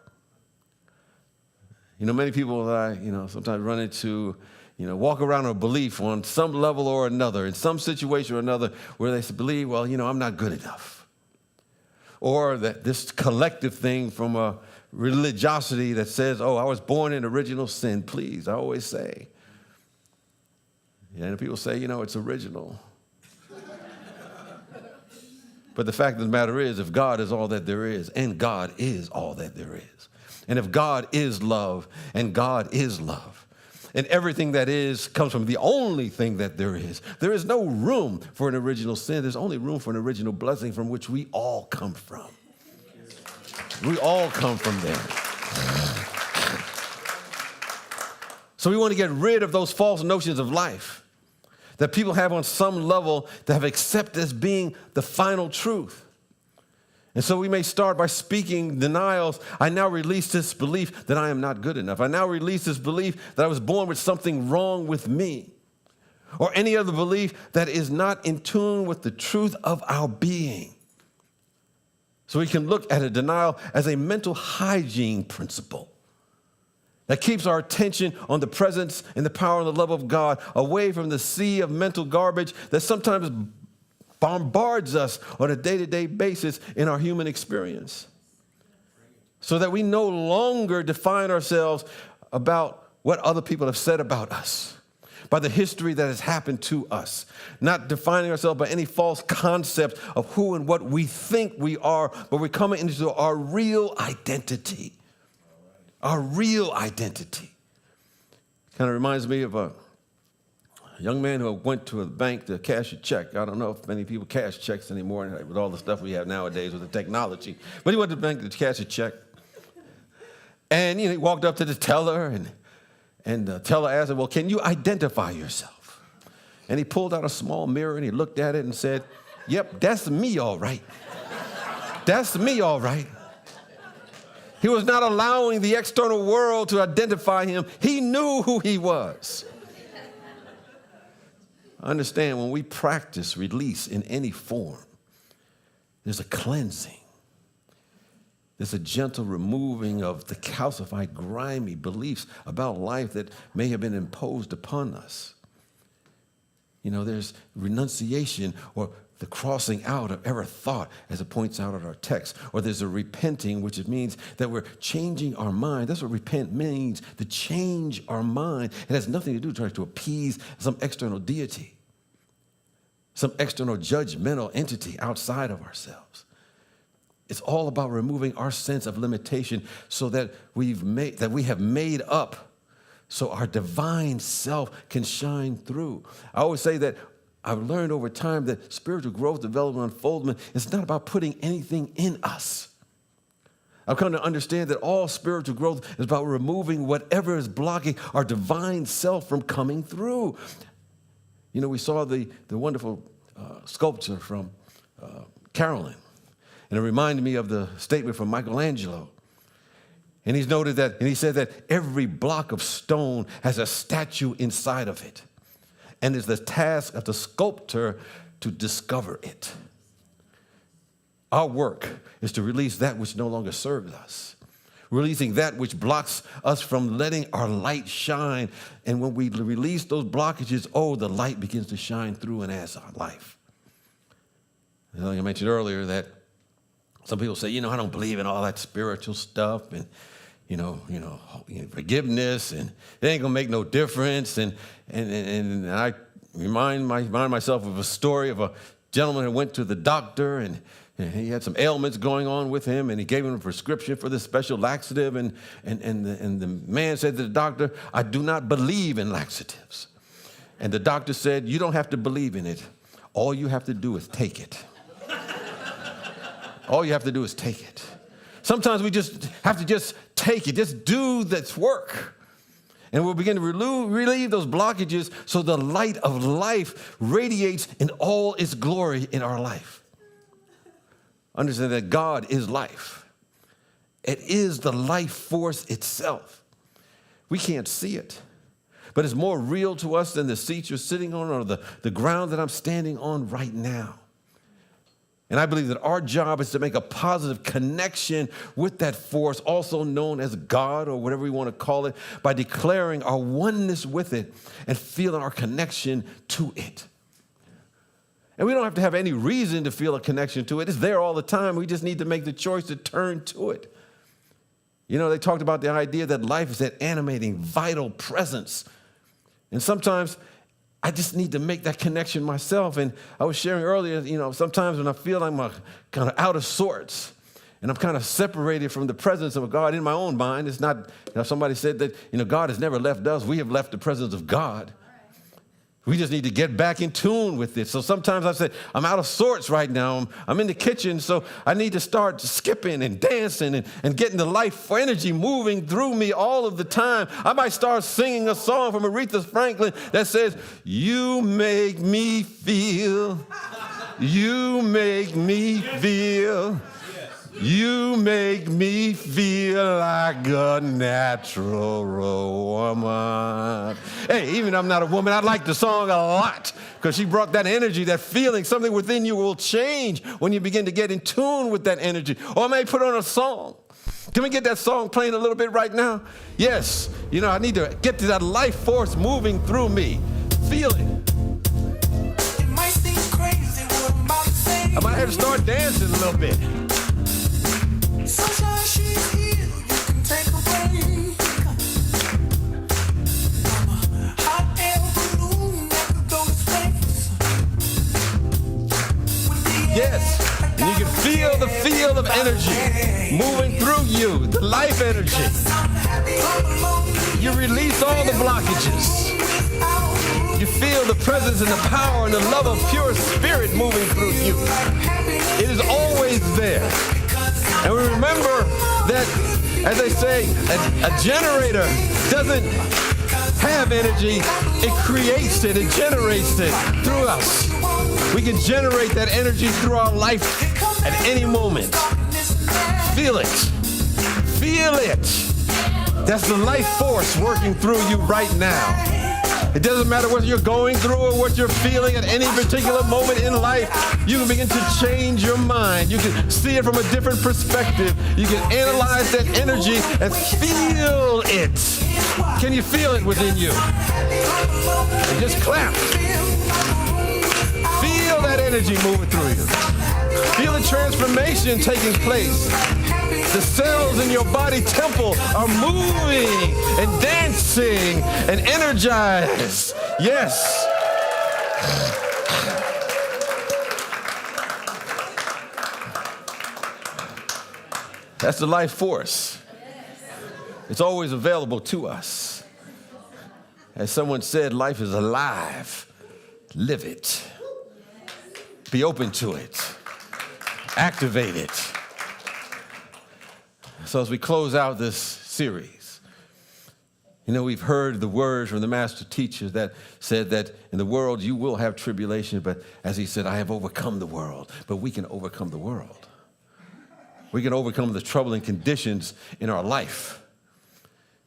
You know, many people that I, sometimes run into, walk around a belief on some level or another, in some situation or another, where they believe, well, I'm not good enough. Or that this collective thing from a religiosity that says, I was born in original sin, please, I always say. And people say, it's original. But the fact of the matter is, if God is all that there is, and God is all that there is, and if God is love, and God is love, and everything that is comes from the only thing that there is no room for an original sin. There's only room for an original blessing from which we all come from. We all come from there. So we want to get rid of those false notions of life that people have on some level that have accepted as being the final truth. And so we may start by speaking denials. I now release this belief that I am not good enough. I now release this belief that I was born with something wrong with me. Or any other belief that is not in tune with the truth of our being. So we can look at a denial as a mental hygiene principle that keeps our attention on the presence and the power and the love of God, away from the sea of mental garbage that sometimes bombards us on a day-to-day basis in our human experience, so that we no longer define ourselves about what other people have said about us, by the history that has happened to us, not defining ourselves by any false concept of who and what we think we are, but we're coming into our real identity. Our real identity. Kind of reminds me of a young man who went to a bank to cash a check. I don't know if many people cash checks anymore with all the stuff we have nowadays with the technology. But he went to the bank to cash a check. And he walked up to the teller, and the teller asked him, well, can you identify yourself? And he pulled out a small mirror, and he looked at it and said, yep, that's me all right. That's me all right. He was not allowing the external world to identify him. He knew who he was. Understand, when we practice release in any form, there's a cleansing. There's a gentle removing of the calcified, grimy beliefs about life that may have been imposed upon us. There's renunciation, or the crossing out of every thought, as it points out in our text. Or there's a repenting, which it means that we're changing our mind. That's what repent means, to change our mind. It has nothing to do with trying to appease some external deity, some external judgmental entity outside of ourselves. It's all about removing our sense of limitation so that we have made up so our divine self can shine through. I always say that I've learned over time that spiritual growth, development, unfoldment is not about putting anything in us. I've come to understand that all spiritual growth is about removing whatever is blocking our divine self from coming through. We saw the wonderful sculpture from Carolyn, and it reminded me of the statement from Michelangelo. And he said that every block of stone has a statue inside of it. And it's the task of the sculptor to discover it. Our work is to release that which no longer serves us, releasing that which blocks us from letting our light shine. And when we release those blockages, the light begins to shine through and as our life. Like I mentioned earlier, that some people say, I don't believe in all that spiritual stuff and forgiveness, and it ain't gonna make no difference. And I remind myself of a story of a gentleman who went to the doctor, and he had some ailments going on with him, and he gave him a prescription for this special laxative, and the man said to the doctor, I do not believe in laxatives. And the doctor said, you don't have to believe in it. All you have to do is take it. All you have to do is take it. Sometimes we just have to just take it, just do this work. And we'll begin to relieve those blockages so the light of life radiates in all its glory in our life. Understand that God is life. It is the life force itself. We can't see it, but it's more real to us than the seat you're sitting on or the ground that I'm standing on right now. And I believe that our job is to make a positive connection with that force, also known as God or whatever we want to call it, by declaring our oneness with it and feeling our connection to it. And we don't have to have any reason to feel a connection to it. It's there all the time. We just need to make the choice to turn to it. They talked about the idea that life is that animating, vital presence. And sometimes I just need to make that connection myself. And I was sharing earlier, sometimes when I feel like I'm kind of out of sorts and I'm kind of separated from the presence of God in my own mind. It's not, somebody said that, God has never left us. We have left the presence of God. We just need to get back in tune with it. So sometimes I say, I'm out of sorts right now. I'm in the kitchen, so I need to start skipping and dancing and getting the life energy moving through me all of the time. I might start singing a song from Aretha Franklin that says, you make me feel, you make me feel. You make me feel like a natural woman. Hey, even if I'm not a woman, I like the song a lot because she brought that energy, that feeling. Something within you will change when you begin to get in tune with that energy. Or I may put on a song Can we get that song playing a little bit right now? Yes. You know, I need to get to that life force moving through me. Feel it. It might seem crazy what I'm about to say. I might have to start dancing a little bit. Sunshine, she's here, you can take a break. I'm a hot air balloon that could go to space. With the Yes. And you can feel the field of energy moving through you, the life energy. You release all the blockages. You feel the presence and the power and the love of pure spirit moving through you. It is always there. And we remember that, as they say, a generator doesn't have energy, it creates it, it generates it through us. We can generate that energy through our life at any moment. Feel it. Feel it. That's the life force working through you right now. It doesn't matter what you're going through or what you're feeling at any particular moment in life. You can begin to change your mind. You can see it from a different perspective. You can analyze that energy and feel it. Can you feel it within you? And just clap. Feel that energy moving through you. Feel the transformation taking place. The cells in your body temple are moving and dancing and energized. Yes. That's the life force. It's always available to us. As someone said, life is alive. Live it. Be open to it. Activate it. So as we close out this series, you know, we've heard the words from the master teachers that said that in the world you will have tribulation, but as he said, I have overcome the world. But we can overcome the world. We can overcome the troubling conditions in our life.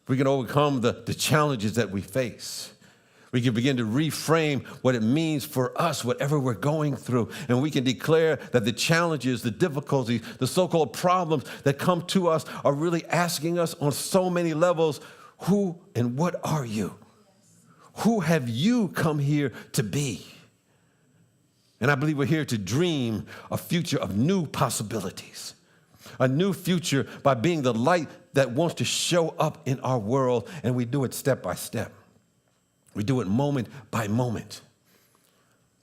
We can overcome the challenges that we face. We can begin to reframe what it means for us, whatever we're going through. And we can declare that the challenges, the difficulties, the so-called problems that come to us are really asking us on so many levels, who and what are you? Who have you come here to be? And I believe we're here to dream a future of new possibilities, a new future by being the light that wants to show up in our world, and we do it step by step. We do it moment by moment.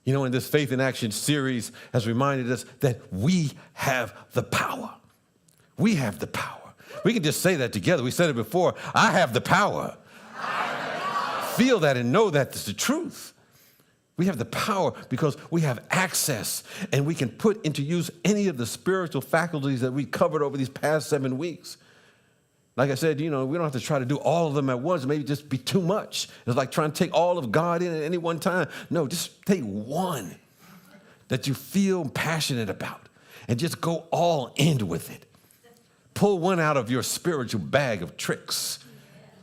You know, in this Faith in Action series has reminded us that we have the power. We have the power. We can just say that together. We said it before. I have the power. Feel that and know that it's the truth. We have the power because we have access and we can put into use any of the spiritual faculties that we covered over these past 7 weeks. Like I said, you know, we don't have to try to do all of them at once. Maybe just be too much. It's like trying to take all of God in at any one time. No, just take one that you feel passionate about and just go all in with it. Pull one out of your spiritual bag of tricks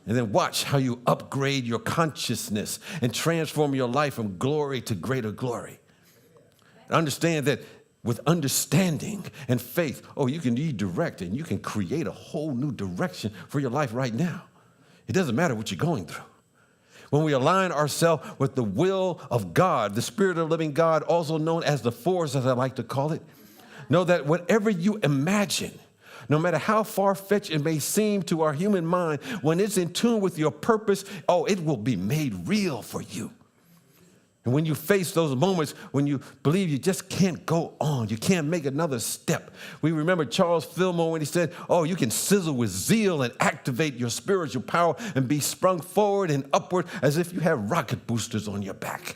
and then watch how you upgrade your consciousness and transform your life from glory to greater glory. Understand that with understanding and faith, you can redirect and you can create a whole new direction for your life right now. It doesn't matter what you're going through. When we align ourselves with the will of God, the Spirit of the living God, also known as the force, as I like to call it, know that whatever you imagine, no matter how far-fetched it may seem to our human mind, when it's in tune with your purpose, it will be made real for you. And when you face those moments when you believe you just can't go on, you can't make another step. We remember Charles Fillmore when he said, you can sizzle with zeal and activate your spiritual power and be sprung forward and upward as if you have rocket boosters on your back.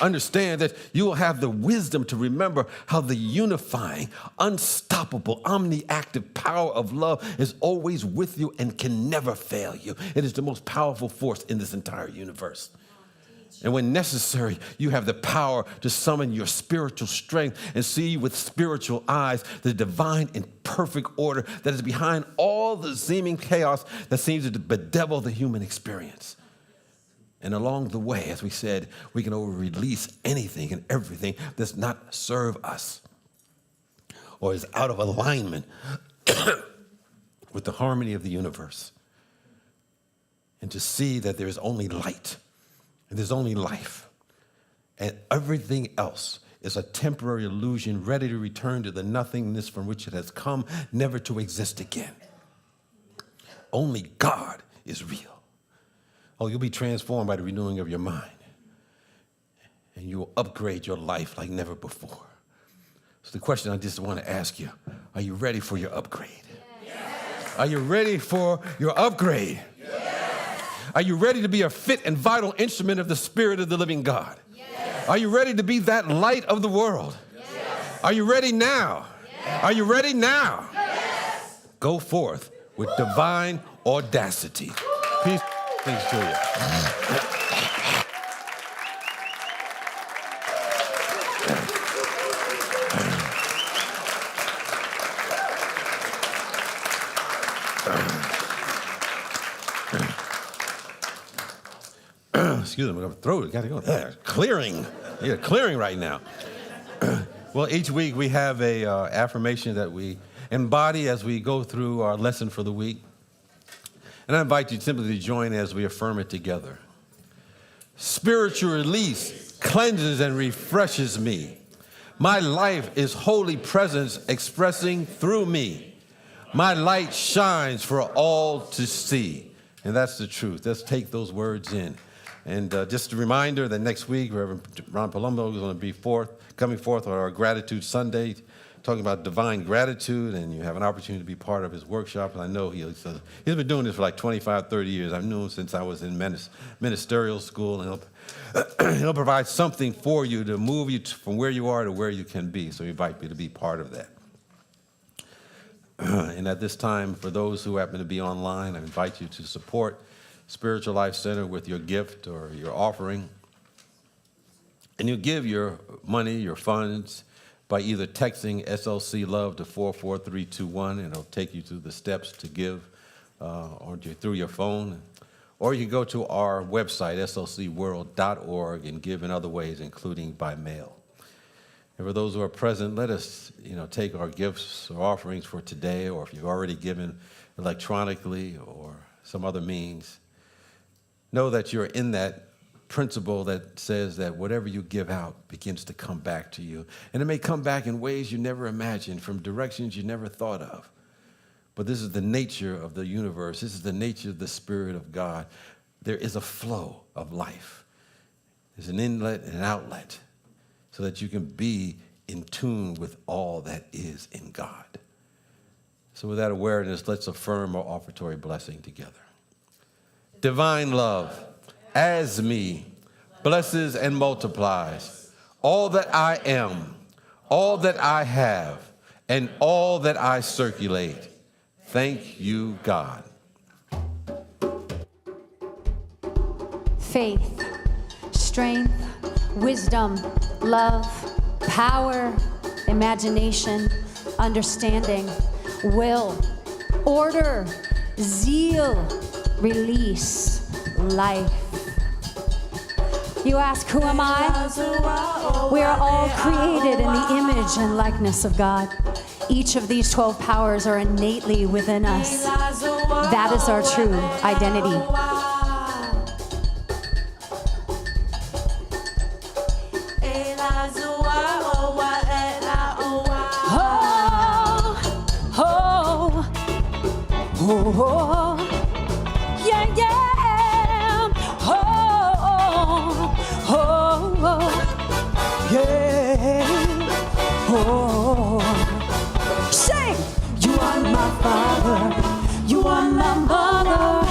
Understand that you will have the wisdom to remember how the unifying, unstoppable, omniactive power of love is always with you and can never fail you. It is the most powerful force in this entire universe. And when necessary, you have the power to summon your spiritual strength and see with spiritual eyes the divine and perfect order that is behind all the seeming chaos that seems to bedevil the human experience. And along the way, as we said, we can release anything and everything does not serve us. or is out of alignment with the harmony of the universe. And to see that there is only light and there's only life. And everything else is a temporary illusion ready to return to the nothingness from which it has come, never to exist again. Only God is real. Oh, you'll be transformed by the renewing of your mind. And you will upgrade your life like never before. So the question I just want to ask you, are you ready for your upgrade? Yes. Are you ready for your upgrade? Yes. Are you ready to be a fit and vital instrument of the Spirit of the living God? Yes. Are you ready to be that light of the world? Yes. Are you ready now? Yes. Are you ready now? Yes. Go forth with divine audacity. Peace. Thanks, Julia. Excuse me, my throat, got to go there. Clearing. Yeah, clearing right now. Well, each week we have a affirmation that we embody as we go through our lesson for the week. And I invite you simply to join as we affirm it together. Spiritual release cleanses and refreshes me. My life is holy presence expressing through me. My light shines for all to see. And that's the truth. Let's take those words in. And just a reminder that next week, Reverend Ron Palumbo is going to be coming forth on our Gratitude Sunday, talking about divine gratitude, and you have an opportunity to be part of his workshop. And I know he's been doing this for like 25, 30 years. I've known him since I was in ministerial school, and he'll provide something for you to move you from where you are to where you can be. So we invite you to be part of that. And at this time, for those who happen to be online, I invite you to support Spiritual Life Center with your gift or your offering. And you give your money, your funds, by either texting SLC Love to 44321, and it'll take you through the steps to give or through your phone. Or you can go to our website, slcworld.org, and give in other ways, including by mail. And for those who are present, let us take our gifts or offerings for today, or if you've already given electronically or some other means. Know that you're in that principle that says that whatever you give out begins to come back to you. And it may come back in ways you never imagined, from directions you never thought of. But this is the nature of the universe. This is the nature of the Spirit of God. There is a flow of life. There's an inlet and an outlet so that you can be in tune with all that is in God. So with that awareness, let's affirm our offertory blessing together. Divine love, as me, blesses and multiplies all that I am, all that I have, and all that I circulate. Thank you, God. Faith, strength, wisdom, love, power, imagination, understanding, will, order, zeal, release, life. You ask, who am I? We are all created in the image and likeness of God. Each of these 12 powers are innately within us. That is our true identity. Oh, yeah, yeah. Yeah. Sing! You are my father. You are my mother.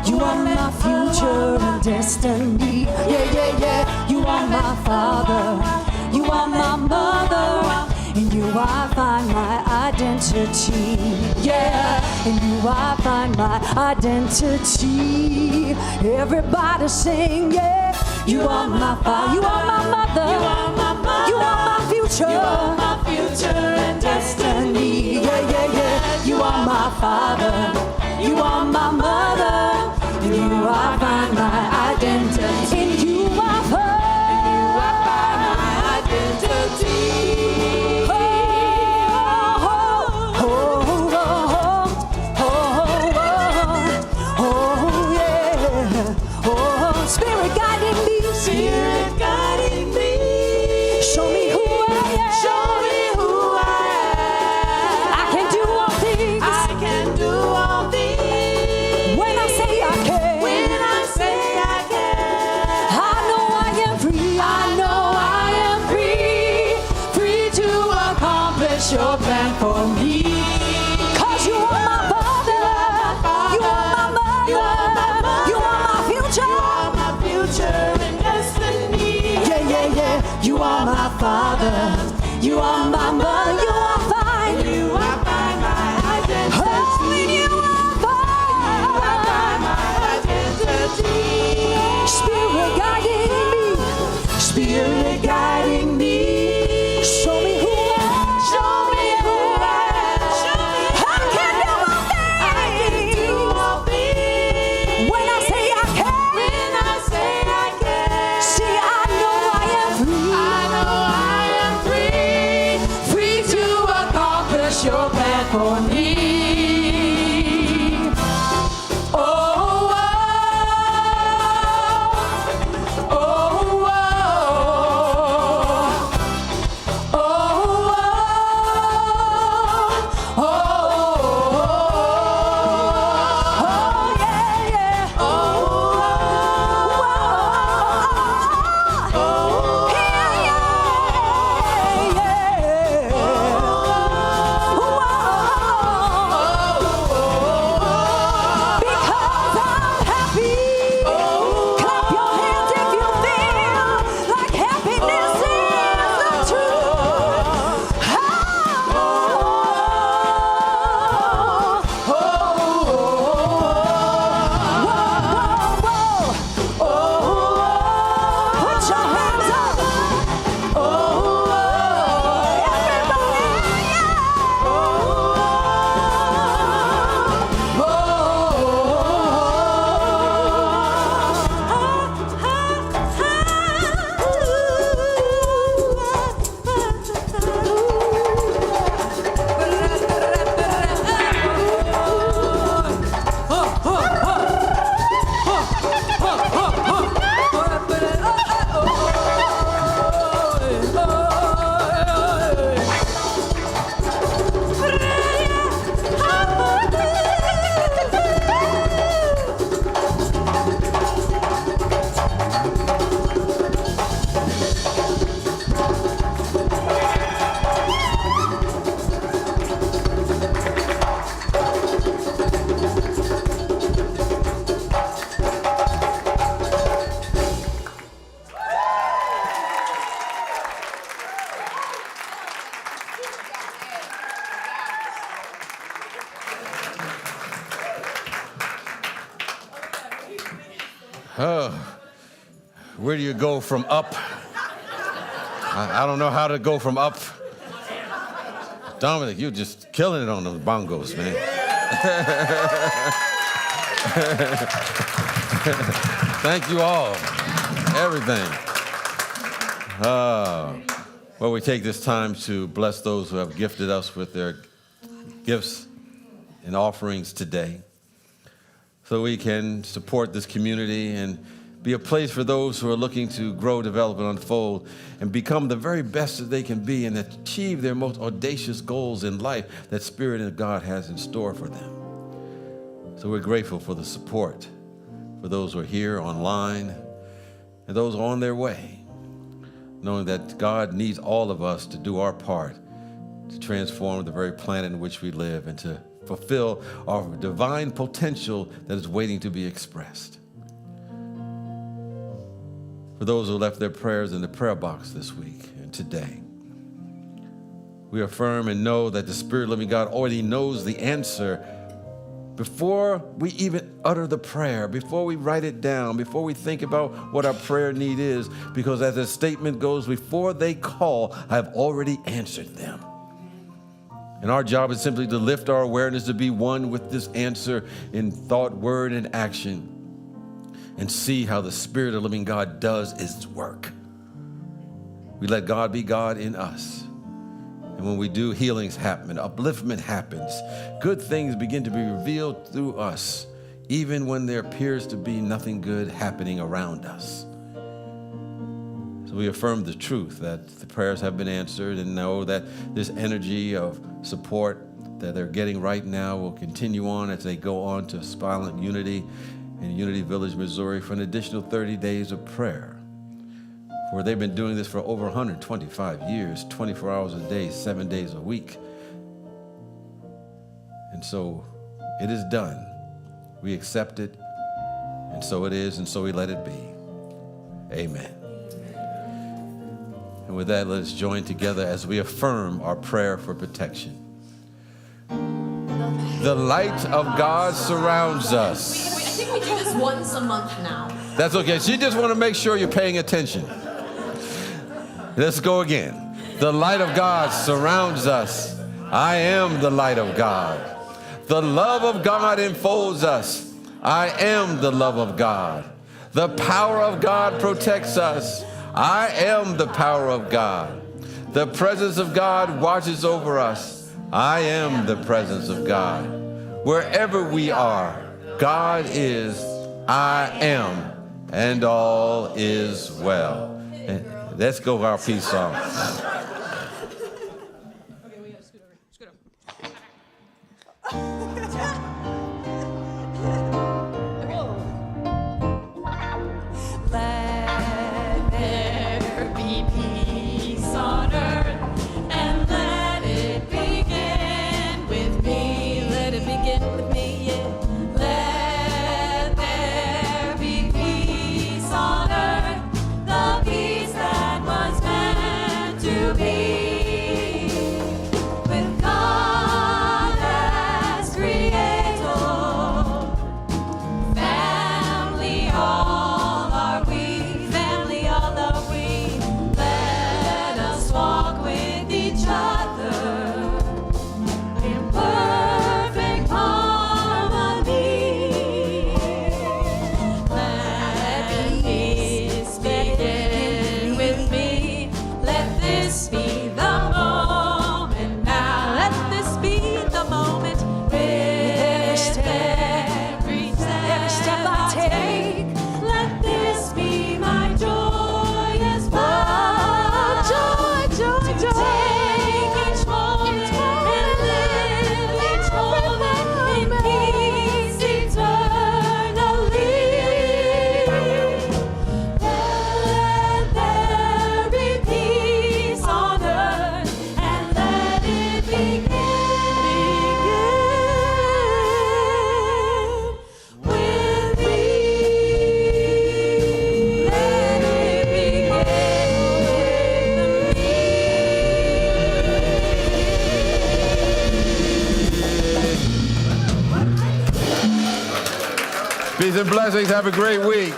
You are my future and destiny. Yeah, yeah, yeah. You are my father. You are my mother. In you I find my identity. Yeah. In you I find my identity. Everybody sing, yeah. You are my father. You are my mother. You are my mother. You are my future. You are my future and destiny. Yeah, yeah, yeah. You are my father. You are my mother. In you I find my identity. In you I find my identity. Oh, stand for me. Where do you go from up? I don't know how to go from up. Dominic, you're just killing it on those bongos, man. Thank you all. Everything. Well, we take this time to bless those who have gifted us with their gifts and offerings today, so we can support this community and be a place for those who are looking to grow, develop, and unfold and become the very best that they can be and achieve their most audacious goals in life that Spirit of God has in store for them. So we're grateful for the support for those who are here online and those on their way, knowing that God needs all of us to do our part to transform the very planet in which we live and to fulfill our divine potential that is waiting to be expressed. For those who left their prayers in the prayer box this week and today, we affirm and know that the Spirit of the living God already knows the answer before we even utter the prayer, before we write it down, before we think about what our prayer need is, because as the statement goes, before they call, I have already answered them. And our job is simply to lift our awareness to be one with this answer in thought, word, and action, and see how the Spirit of the living God does its work. We let God be God in us. And when we do, healings happen, upliftment happens. Good things begin to be revealed through us, even when there appears to be nothing good happening around us. So we affirm the truth that the prayers have been answered and know that this energy of support that they're getting right now will continue on as they go on to Silent Unity in Unity Village, Missouri for an additional 30 days of prayer. For they've been doing this for over 125 years, 24 hours a day, 7 days a week. And so it is done. We accept it, and so it is, and so we let it be. Amen. And with that, let us join together as we affirm our prayer for protection. The light of God surrounds us. I think we do this once a month now. That's okay. She just want to make sure you're paying attention. Let's go again. The light of God surrounds us. I am the light of God. The love of God enfolds us. I am the love of God. The power of God protects us. I am the power of God. The presence of God watches over us. I am the presence of God. Wherever we are, God is, I am, and all is well. Let's go our peace song. Peace and blessings. Have a great week.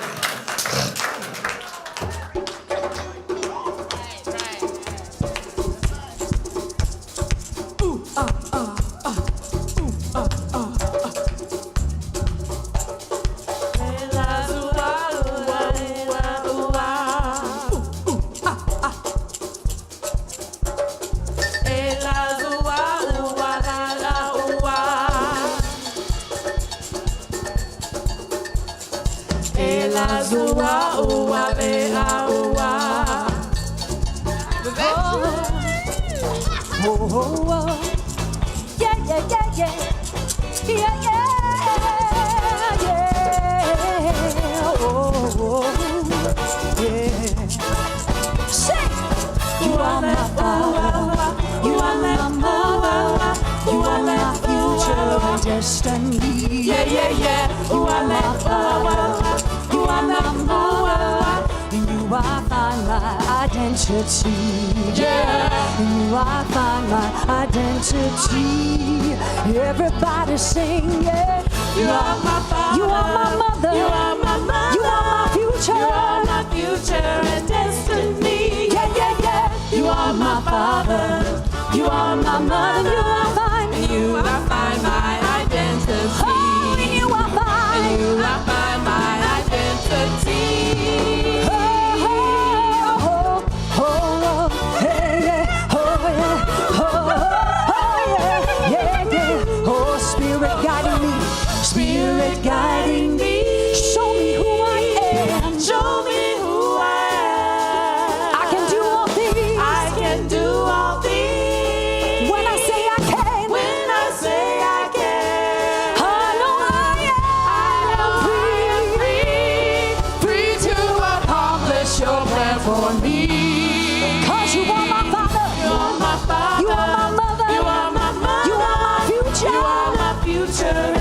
Everybody sing, yeah. You are my father. You are my mother. You are my mother. You are my future. You are my future and destiny. Yeah, yeah, yeah. You are my father. You are my mother. You are fine. And you are fine, my identity. Oh, and you are fine. And you are fine, my identity. Oh, oh, oh, oh, hey, yeah. Oh, yeah. Spirit guiding me, show me who I am. Show me who I am. I can do all things. I can do all things. When I say I can. When I say I can. I know I am free, free to accomplish your plan for me. 'Cause you are my father. You are my father. You are my mother. You are my mother. You are my future. You are my future.